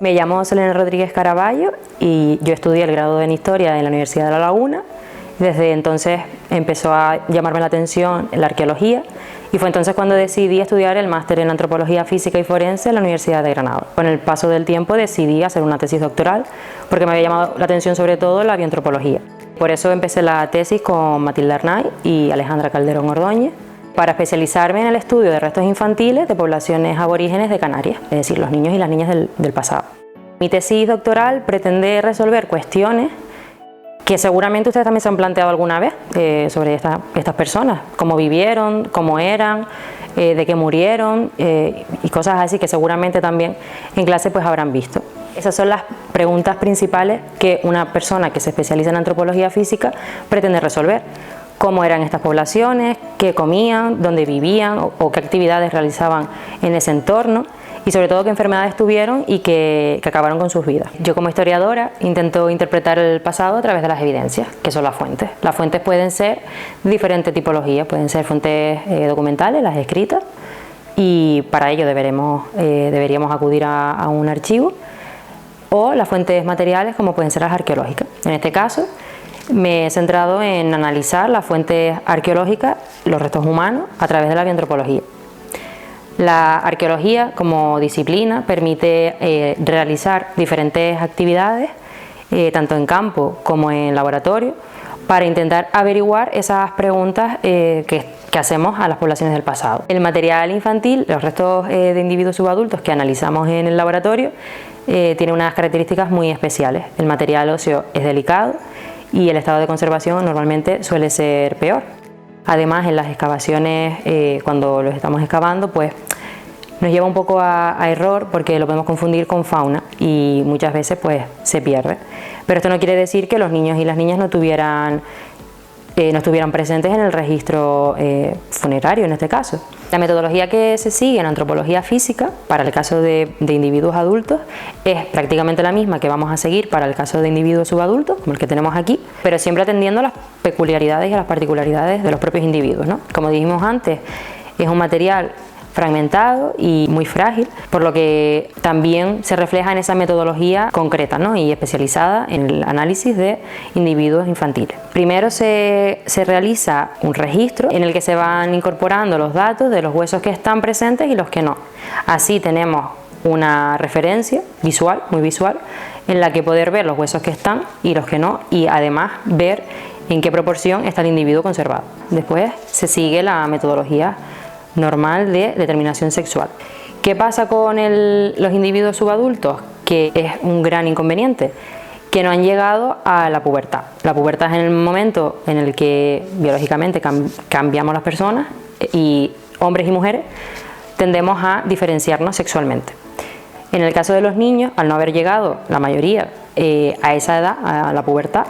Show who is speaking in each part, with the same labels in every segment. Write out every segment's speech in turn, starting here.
Speaker 1: Me llamo Selena Rodríguez Caraballo y yo estudié el grado en Historia en la Universidad de La Laguna. Desde entonces empezó a llamarme la atención la arqueología y fue entonces cuando decidí estudiar el máster en Antropología Física y Forense en la Universidad de Granada. Con el paso del tiempo decidí hacer una tesis doctoral porque me había llamado la atención sobre todo la bioantropología. Por eso empecé la tesis con Matilde Arnay y Alejandra Calderón Ordóñez para especializarme en el estudio de restos infantiles de poblaciones aborígenes de Canarias, es decir, los niños y las niñas del pasado. Mi tesis doctoral pretende resolver cuestiones que seguramente ustedes también se han planteado alguna vez sobre estas personas, cómo vivieron, cómo eran, de qué murieron y cosas así que seguramente también en clase pues habrán visto. Esas son las preguntas principales que una persona que se especializa en antropología física pretende resolver. Cómo eran estas poblaciones, qué comían, dónde vivían o qué actividades realizaban en ese entorno y sobre todo qué enfermedades tuvieron y que acabaron con sus vidas. Yo como historiadora intento interpretar el pasado a través de las evidencias, que son las fuentes. Las fuentes pueden ser de diferentes tipologías, pueden ser fuentes documentales, las escritas, y para ello deberíamos acudir a un archivo, o las fuentes materiales como pueden ser las arqueológicas. En este caso me he centrado en analizar las fuentes arqueológicas, los restos humanos, a través de la bioantropología. La arqueología como disciplina permite realizar diferentes actividades, tanto en campo como en laboratorio, para intentar averiguar esas preguntas que hacemos a las poblaciones del pasado. El material infantil, los restos de individuos subadultos que analizamos en el laboratorio, tiene unas características muy especiales. El material óseo es delicado y el estado de conservación normalmente suele ser peor. Además, en las excavaciones, cuando los estamos excavando, pues nos lleva un poco a error porque lo podemos confundir con fauna y muchas veces pues se pierde. Pero esto no quiere decir que los niños y las niñas no estuvieran presentes en el registro funerario en este caso. La metodología que se sigue en antropología física para el caso de individuos adultos es prácticamente la misma que vamos a seguir para el caso de individuos subadultos, como el que tenemos aquí, pero siempre atendiendo a las peculiaridades y a las particularidades de los propios individuos, ¿no? Como dijimos antes, es un material fragmentado y muy frágil, por lo que también se refleja en esa metodología concreta, ¿no? Y especializada en el análisis de individuos infantiles. Primero se realiza un registro en el que se van incorporando los datos de los huesos que están presentes y los que no. Así tenemos una referencia visual, muy visual, en la que poder ver los huesos que están y los que no, y además ver en qué proporción está el individuo conservado. Después se sigue la metodología normal de determinación sexual. ¿Qué pasa con los individuos subadultos? Que es un gran inconveniente, que no han llegado a la pubertad. La pubertad es en el momento en el que biológicamente cambiamos las personas y hombres y mujeres tendemos a diferenciarnos sexualmente. En el caso de los niños, al no haber llegado la mayoría a esa edad, a la pubertad,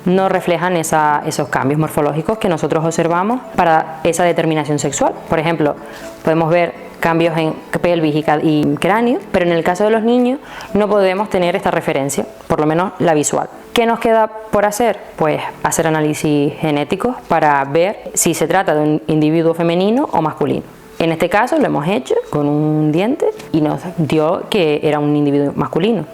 Speaker 1: no reflejan esos cambios morfológicos que nosotros observamos para esa determinación sexual. Por ejemplo, podemos ver cambios en pelvis y cráneo, pero en el caso de los niños no podemos tener esta referencia, por lo menos la visual. ¿Qué nos queda por hacer? Pues hacer análisis genéticos para ver si se trata de un individuo femenino o masculino. En este caso lo hemos hecho con un diente y nos dio que era un individuo masculino.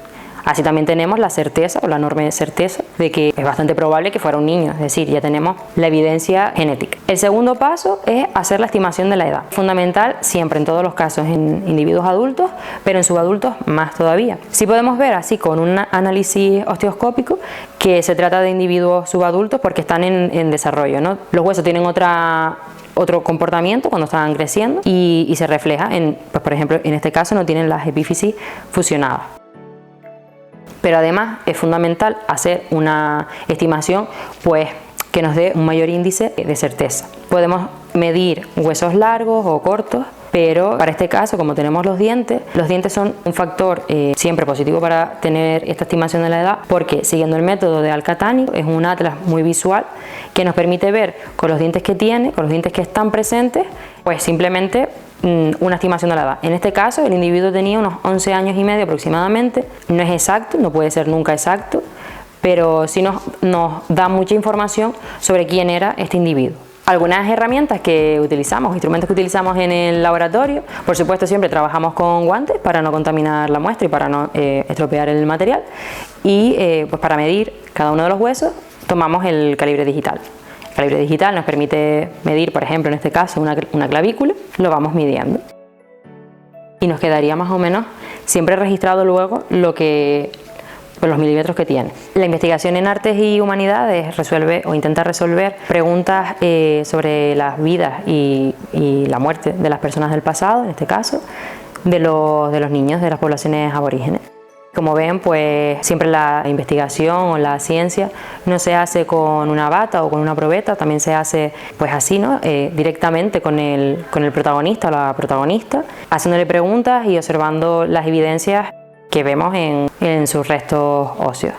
Speaker 1: Así también tenemos la certeza o la enorme certeza de que es bastante probable que fuera un niño, es decir, ya tenemos la evidencia genética. El segundo paso es hacer la estimación de la edad. Fundamental siempre en todos los casos en individuos adultos, pero en subadultos más todavía. Sí podemos ver así con un análisis osteoscópico que se trata de individuos subadultos porque están en desarrollo, ¿no? Los huesos tienen otro comportamiento cuando están creciendo y se refleja pues por ejemplo, en este caso no tienen las epífisis fusionadas. Pero además es fundamental hacer una estimación pues, que nos dé un mayor índice de certeza. Podemos medir huesos largos o cortos, pero para este caso, como tenemos los dientes son un factor siempre positivo para tener esta estimación de la edad, porque siguiendo el método de Al-Qahtani es un atlas muy visual que nos permite ver con los dientes que tiene, con los dientes que están presentes, pues simplemente una estimación de la edad. En este caso el individuo tenía unos 11 años y medio aproximadamente. No es exacto, no puede ser nunca exacto, pero sí nos da mucha información sobre quién era este individuo. Algunas herramientas que utilizamos, instrumentos que utilizamos en el laboratorio, por supuesto siempre trabajamos con guantes para no contaminar la muestra y para no estropear el material, y pues para medir cada uno de los huesos tomamos el calibre digital. El calibre digital nos permite medir, por ejemplo, en este caso una clavícula, lo vamos midiendo y nos quedaría más o menos siempre registrado luego los milímetros que tiene. La investigación en artes y humanidades resuelve o intenta resolver preguntas sobre las vidas y la muerte de las personas del pasado, en este caso, de los niños de las poblaciones aborígenes. Como ven, pues siempre la investigación o la ciencia no se hace con una bata o con una probeta, también se hace pues así, ¿no? Directamente con el protagonista o la protagonista, haciéndole preguntas y observando las evidencias que vemos en sus restos óseos.